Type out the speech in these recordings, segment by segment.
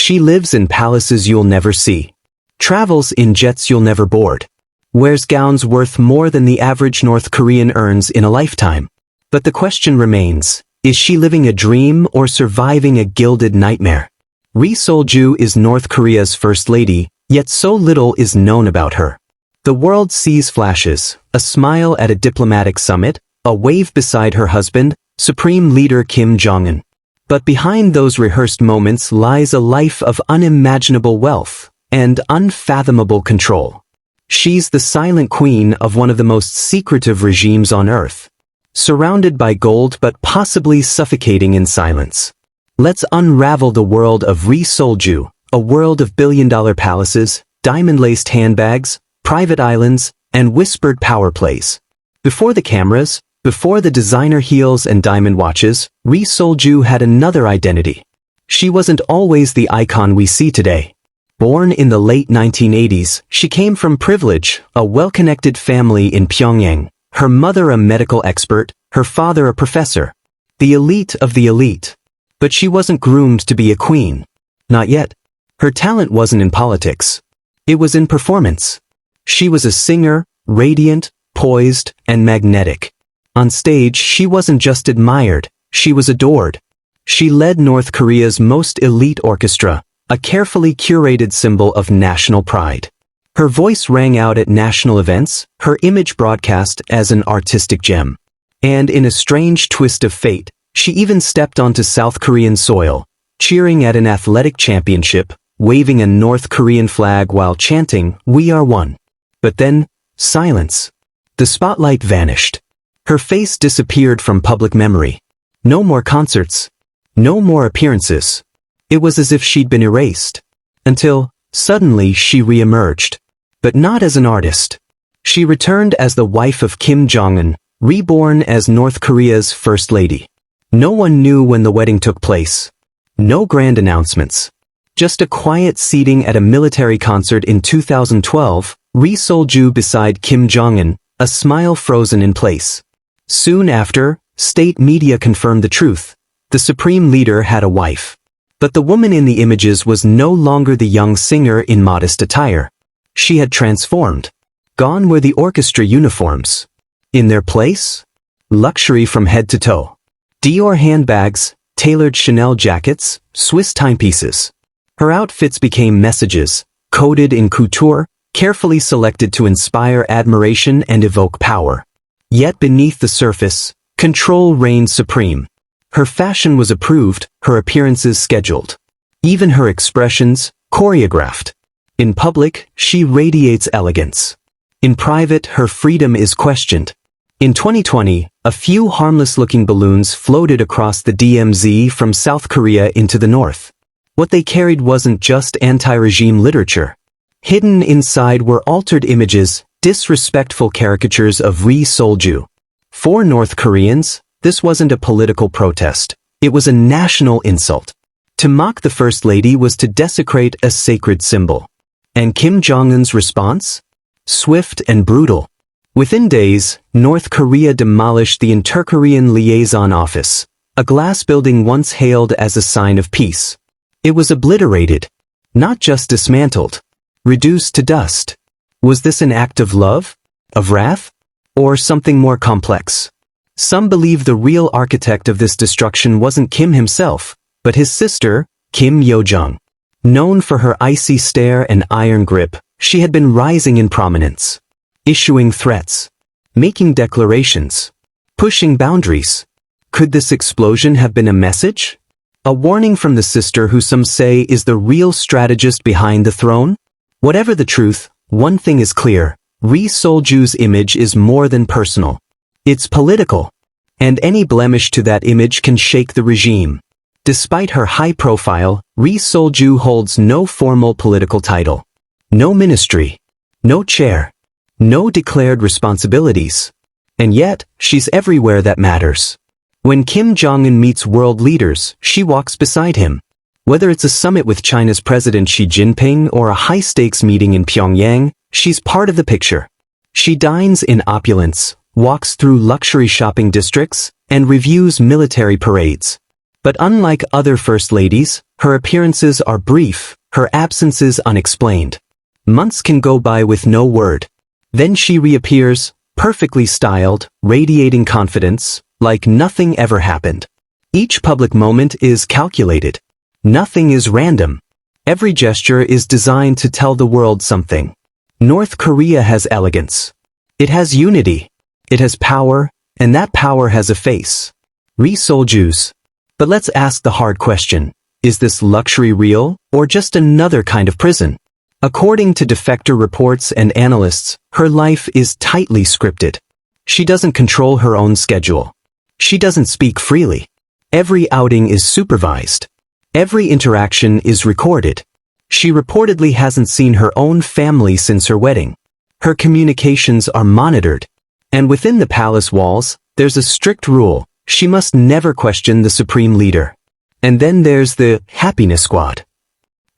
She lives in palaces you'll never see, travels in jets you'll never board, wears gowns worth more than the average North Korean earns in a lifetime. But the question remains, is she living a dream or surviving a gilded nightmare? Ri Solju is North Korea's first lady, yet so little is known about her. The world sees flashes, a smile at a diplomatic summit, a wave beside her husband, Supreme Leader Kim Jong-un. But behind those rehearsed moments lies a life of unimaginable wealth and unfathomable control. She's the silent queen of one of the most secretive regimes on earth, surrounded by gold but possibly suffocating in silence. Let's unravel the world of Ri Solju, a world of billion-dollar palaces, diamond-laced handbags, private islands, and whispered power plays. Before the cameras, before the designer heels and diamond watches, Ri Solju had another identity. She wasn't always the icon we see today. Born in the late 1980s, she came from privilege, a well-connected family in Pyongyang, her mother a medical expert, her father a professor. The elite of the elite. But she wasn't groomed to be a queen. Not yet. Her talent wasn't in politics. It was in performance. She was a singer, radiant, poised, and magnetic. On stage, she wasn't just admired, she was adored. She led North Korea's most elite orchestra, a carefully curated symbol of national pride. Her voice rang out at national events, her image broadcast as an artistic gem. And in a strange twist of fate, she even stepped onto South Korean soil, cheering at an athletic championship, waving a North Korean flag while chanting, "We are one." But then, silence. The spotlight vanished. Her face disappeared from public memory. No more concerts. No more appearances. It was as if she'd been erased. Until, suddenly, she re-emerged. But not as an artist. She returned as the wife of Kim Jong-un, reborn as North Korea's first lady. No one knew when the wedding took place. No grand announcements. Just a quiet seating at a military concert in 2012, Ri Solju beside Kim Jong-un, a smile frozen in place. Soon after, state media confirmed the truth. The supreme leader had a wife. But the woman in the images was no longer the young singer in modest attire. She had transformed. Gone were the orchestra uniforms. In their place? Luxury from head to toe. Dior handbags, tailored Chanel jackets, Swiss timepieces. Her outfits became messages, coded in couture, carefully selected to inspire admiration and evoke power. Yet beneath the surface, control reigned supreme. Her fashion was approved, her appearances scheduled. Even her expressions, choreographed. In public, she radiates elegance. In private, her freedom is questioned. In 2020, a few harmless-looking balloons floated across the DMZ from South Korea into the north. What they carried wasn't just anti-regime literature. Hidden inside were altered images, disrespectful caricatures of Ri Solju. For North Koreans, this wasn't a political protest. It was a national insult. To mock the First Lady was to desecrate a sacred symbol. And Kim Jong-un's response? Swift and brutal. Within days, North Korea demolished the Inter-Korean Liaison Office, a glass building once hailed as a sign of peace. It was obliterated, not just dismantled, reduced to dust. Was this an act of love? Of wrath? Or something more complex? Some believe the real architect of this destruction wasn't Kim himself, but his sister, Kim Yo-jung. Known for her icy stare and iron grip, she had been rising in prominence. Issuing threats. Making declarations. Pushing boundaries. Could this explosion have been a message? A warning from the sister who some say is the real strategist behind the throne? Whatever the truth, one thing is clear. Ri Solju's image is more than personal. It's political. And any blemish to that image can shake the regime. Despite her high profile, Ri Solju holds no formal political title. No ministry. No chair. No declared responsibilities. And yet, she's everywhere that matters. When Kim Jong-un meets world leaders, she walks beside him. Whether it's a summit with China's President Xi Jinping or a high-stakes meeting in Pyongyang, she's part of the picture. She dines in opulence, walks through luxury shopping districts, and reviews military parades. But unlike other first ladies, Her appearances are brief, her absences unexplained. Months can go by with no word. Then she reappears, perfectly styled, radiating confidence, like nothing ever happened. Each public moment is calculated. Nothing is random. Every gesture is designed to tell the world something. North Korea has elegance. It has unity. It has power, and that power has a face. Solju's. But let's ask the hard question. Is this luxury real, or just another kind of prison? According to defector reports and analysts, her life is tightly scripted. She doesn't control her own schedule. She doesn't speak freely. Every outing is supervised. Every interaction is recorded. She reportedly hasn't seen her own family since her wedding. Her communications are monitored. And within the palace walls, there's a strict rule: she must never question the supreme leader. And then there's the happiness squad.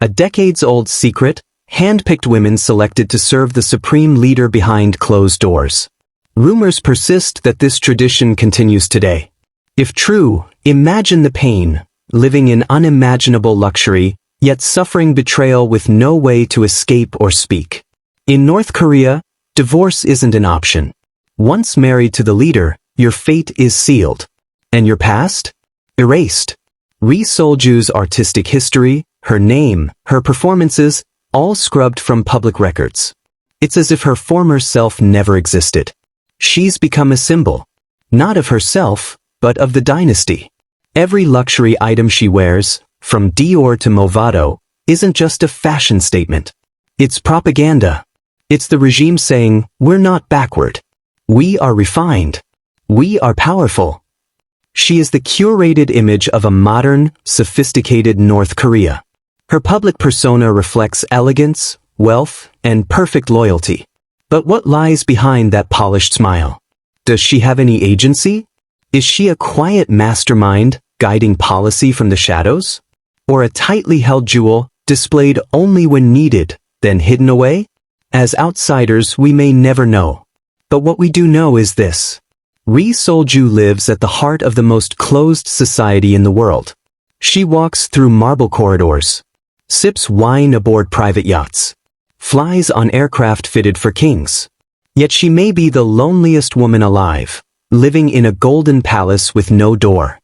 A decades-old secret, hand-picked women selected to serve the supreme leader behind closed doors. Rumors persist that this tradition continues today. If true, imagine the pain, living in unimaginable luxury, yet suffering betrayal with no way to escape or speak. In North Korea, divorce isn't an option. Once married to the leader, your fate is sealed. And your past? Erased. Solju's artistic history, her name, her performances, all scrubbed from public records. It's as if her former self never existed. She's become a symbol, not of herself, but of the dynasty. Every luxury item she wears, from Dior to Movado, isn't just a fashion statement. It's propaganda. It's the regime saying, we're not backward. We are refined. We are powerful. She is the curated image of a modern, sophisticated North Korea. Her public persona reflects elegance, wealth, and perfect loyalty. But what lies behind that polished smile? Does she have any agency? Is she a quiet mastermind, guiding policy from the shadows? Or a tightly held jewel, displayed only when needed, then hidden away? As outsiders, we may never know. But what we do know is this. Solju lives at the heart of the most closed society in the world. She walks through marble corridors, sips wine aboard private yachts, flies on aircraft fitted for kings. Yet she may be the loneliest woman alive, living in a golden palace with no door.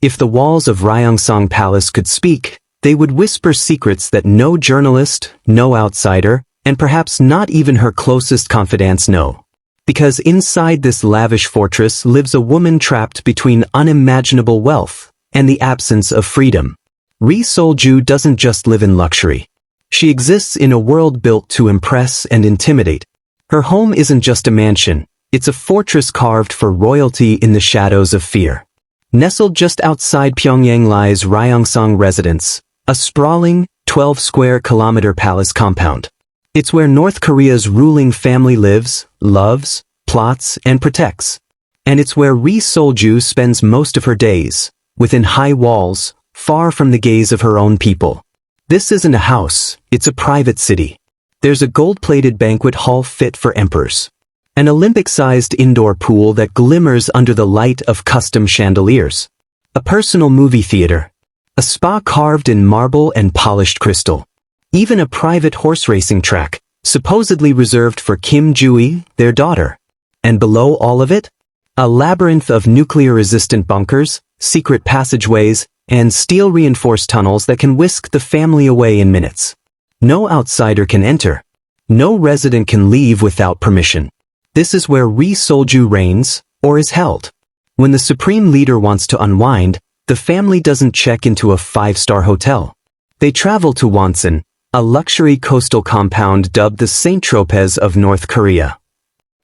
If the walls of Ryongseong Palace could speak, they would whisper secrets that no journalist, no outsider, and perhaps not even her closest confidants know. Because inside this lavish fortress lives a woman trapped between unimaginable wealth and the absence of freedom. Solju doesn't just live in luxury. She exists in a world built to impress and intimidate. Her home isn't just a mansion, it's a fortress carved for royalty in the shadows of fear. Nestled just outside Pyongyang lies Ryongseong Residence, a sprawling, 12-square-kilometer palace compound. It's where North Korea's ruling family lives, loves, plots, and protects. And it's where Solju spends most of her days, within high walls, far from the gaze of her own people. This isn't a house, it's a private city. There's a gold-plated banquet hall fit for emperors. An Olympic-sized indoor pool that glimmers under the light of custom chandeliers. A personal movie theater. A spa carved in marble and polished crystal. Even a private horse racing track, supposedly reserved for Kim Jong-un, their daughter. And below all of it? A labyrinth of nuclear-resistant bunkers, secret passageways, and steel-reinforced tunnels that can whisk the family away in minutes. No outsider can enter. No resident can leave without permission. This is where Solju reigns, or is held. When the supreme leader wants to unwind, the family doesn't check into a 5-star hotel. They travel to Wonsan, a luxury coastal compound dubbed the St. Tropez of North Korea.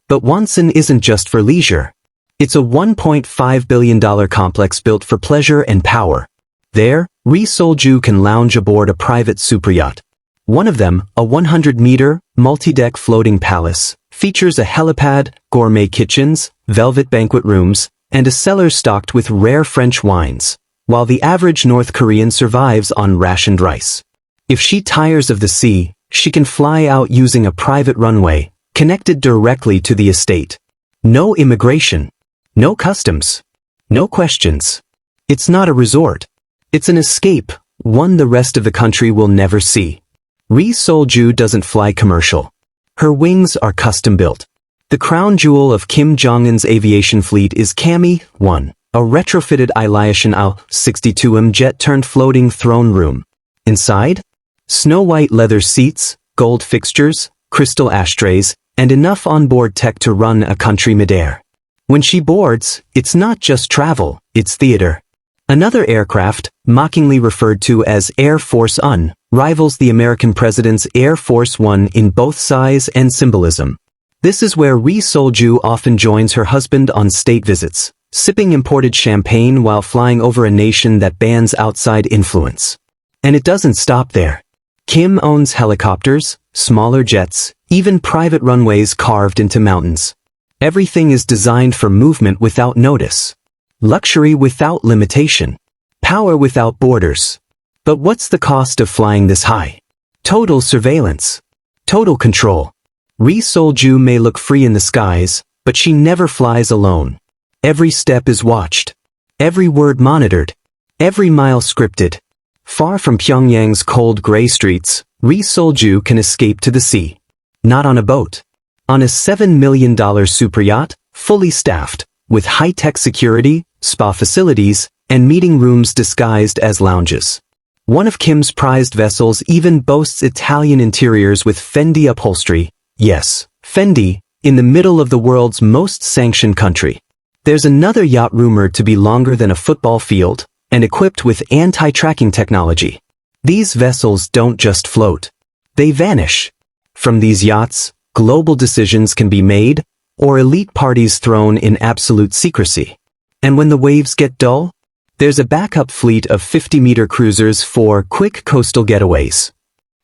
But Wonsan isn't just for leisure. It's a $1.5 billion complex built for pleasure and power. There, Solju can lounge aboard a private superyacht. One of them, a 100-meter, multi-deck floating palace, features a helipad, gourmet kitchens, velvet banquet rooms, and a cellar stocked with rare French wines, while the average North Korean survives on rationed rice. If she tires of the sea, she can fly out using a private runway, connected directly to the estate. No immigration. No customs. No questions. It's not a resort. It's an escape, one the rest of the country will never see. Ri Solju doesn't fly commercial. Her wings are custom-built. The crown jewel of Kim Jong-un's aviation fleet is Kami-1, a retrofitted Ilyushin Il-62M jet-turned-floating throne room. Inside? Snow-white leather seats, gold fixtures, crystal ashtrays, and enough onboard tech to run a country midair. When she boards, it's not just travel, it's theater. Another aircraft, mockingly referred to as Air Force One, rivals the American president's Air Force One in both size and symbolism. This is where Ri Solju often joins her husband on state visits, sipping imported champagne while flying over a nation that bans outside influence. And it doesn't stop there. Kim owns helicopters, smaller jets, even private runways carved into mountains. Everything is designed for movement without notice. Luxury without limitation. Power without borders. But what's the cost of flying this high? Total surveillance. Total control. Ri Solju may look free in the skies, but she never flies alone. Every step is watched. Every word monitored. Every mile scripted. Far from Pyongyang's cold gray streets, Ri Solju can escape to the sea. Not on a boat. On a $7 million super yacht, fully staffed, with high-tech security, spa facilities, and meeting rooms disguised as lounges. One of Kim's prized vessels even boasts Italian interiors with Fendi upholstery. Yes, Fendi, in the middle of the world's most sanctioned country. There's another yacht rumored to be longer than a football field, and equipped with anti-tracking technology. These vessels don't just float. They vanish. From these yachts, global decisions can be made, or elite parties thrown in absolute secrecy. And when the waves get dull, there's a backup fleet of 50-meter cruisers for quick coastal getaways.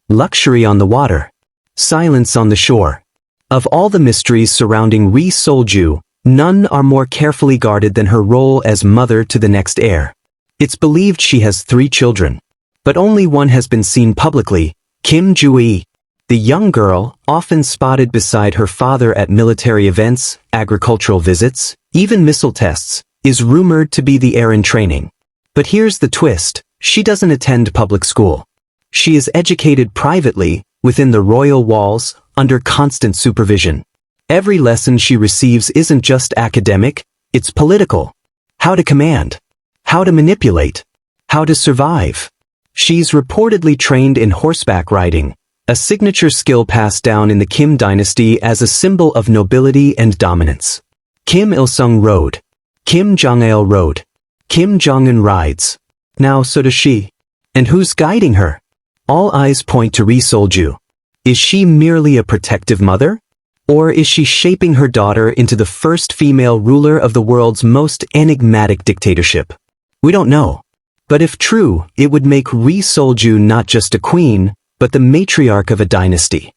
Luxury on the water. Silence on the shore. Of all the mysteries surrounding Ri Solju, none are more carefully guarded than her role as mother to the next heir. It's believed she has 3 children, but only one has been seen publicly, Kim Jong-un. The young girl, often spotted beside her father at military events, agricultural visits, even missile tests, is rumored to be the heir in training. But here's the twist, she doesn't attend public school. She is educated privately, within the royal walls, under constant supervision. Every lesson she receives isn't just academic, it's political. How to command. How to manipulate. How to survive. She's reportedly trained in horseback riding, a signature skill passed down in the Kim dynasty as a symbol of nobility and dominance. Kim Il-sung rode. Kim Jong-il rode. Kim Jong-un rides. Now so does she. And who's guiding her? All eyes point to Ri Solju. Is she merely a protective mother? Or is she shaping her daughter into the first female ruler of the world's most enigmatic dictatorship? We don't know. But if true, it would make Ri Solju not just a queen, but the matriarch of a dynasty.